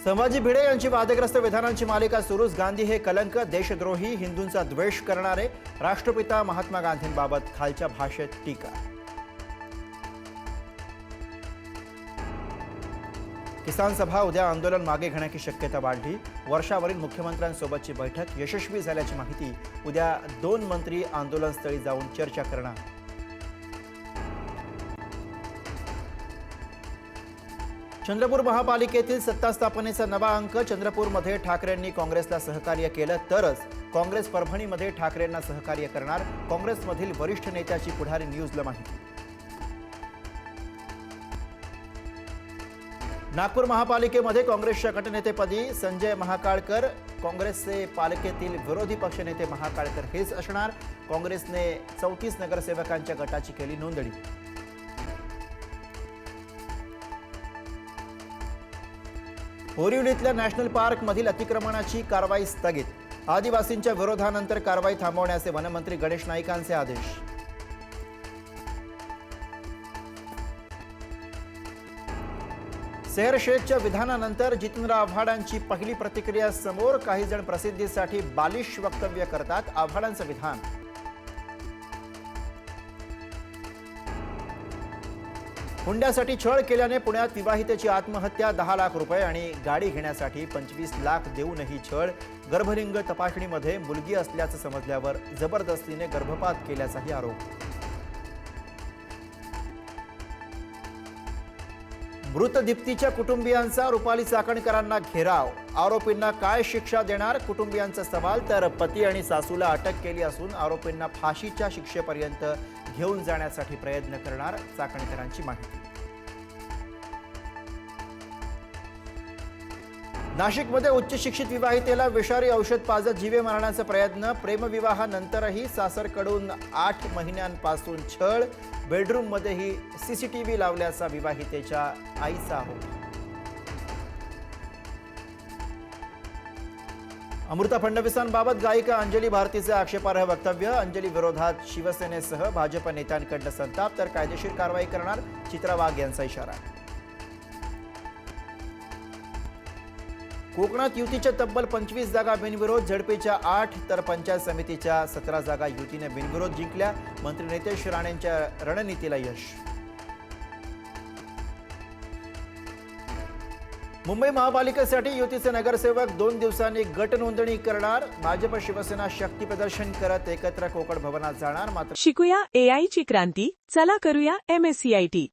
संभाजी भिडे यांची वादग्रस्त विधानांची मालिका सुरूच. गांधी हे कलंक, देशद्रोही, हिंदूंचा द्वेष करणारे, राष्ट्रपिता महात्मा गांधींबाबत खालच्या भाषेत टीका. किसान सभा उद्या आंदोलन मागे घेण्याची शक्यता वाढली. वर्षावरील मुख्यमंत्र्यांसोबतची बैठक यशस्वी झाल्याची माहिती. उद्या 2 मंत्री आंदोलनस्थळी जाऊन चर्चा करणार. चंद्रपूर महापालिकेतील सत्ता स्थापनेचा नवा अंक. चंद्रपूरमध्ये ठाकरेंनी काँग्रेसला सहकार्य केलं तरच काँग्रेस परभणीमध्ये ठाकरेंना सहकार्य करणार. काँग्रेसमधील वरिष्ठ नेत्याची पुढारी न्यूजला माहिती. नागपूर महापालिकेमध्ये काँग्रेसच्या गटनेतेपदी संजय महाकाळकर. काँग्रेसचे पालिकेतील विरोधी पक्षनेते महाकाळकर हेच असणार. काँग्रेसने 34 नगरसेवकांच्या गटाची केली नोंदणी. बोरिवलीतल्या नॅशनल पार्कमधील अतिक्रमणाची कारवाई स्थगित. आदिवासींच्या विरोधानंतर कारवाई थांबवण्याचे वनमंत्री गणेश नाईकांचे आदेश. सेहर शेखच्या विधानानंतर जितेंद्र आव्हाडांची पहिली प्रतिक्रिया समोर. काही जण प्रसिद्धीसाठी बालिश वक्तव्य करतात. आव्हाडांचं विधान. हुंड्यासाठी छळ केल्याने पुण्यात विवाहितेची आत्महत्या. 10 लाख रुपये आणि गाडी घेण्यासाठी 25 लाख देऊनही छळ. गर्भलिंग तपासणीमध्ये मुलगी असल्याचं समजल्यावर जबरदस्तीने गर्भपात केल्याचाही आरोप. मृत दीप्तीच्या कुटुंबियांचा रुपाली चाकणकरांना घेराव. आरोपींना काय शिक्षा देणार, कुटुंबियांचा सवाल. तर पती आणि सासूला अटक केली असून आरोपींना फाशीच्या शिक्षेपर्यंत घेऊन जाण्यासाठी प्रयत्न करणार, चाकणकरांची माहिती. नाशिकमध्ये उच्च शिक्षित विवाहितेला विषारी औषध पाजत जीवे मारण्याचा प्रयत्न. प्रेमविवाहानंतरही सासरकडून 8 महिन्यांपासून छळ. बेडरूममध्येही सीसीटीव्ही लावल्याचा विवाहितेच्या आईचा आरोप. अमृता फडणवीसांबाबत गायिका अंजली भारतीचे आक्षेपार्ह वक्तव्य. अंजली विरोधात शिवसेनेसह भाजप नेत्यांकडून संताप. तर कायदेशीर कारवाई करणार, चित्रा वाघ यांचा इशारा. कोकणात युतीच्या तब्बल 25 जागा बिनविरोध. झडपीच्या 8 तर पंचायत समितीच्या 17 जागा युतीने बिनविरोध जिंकल्या. मंत्री नितेश राणेंच्या रणनीतीला यश. मुंबई महापालिकेसाठी युतीचे नगरसेवक 2 दिवसांनी गट नोंदणी करणार. भाजप शिवसेना शक्ती प्रदर्शन करत एकत्र कोकण भवनात जाणार. मात्र शिकूया AI ची क्रांती. चला करूया MSCIT.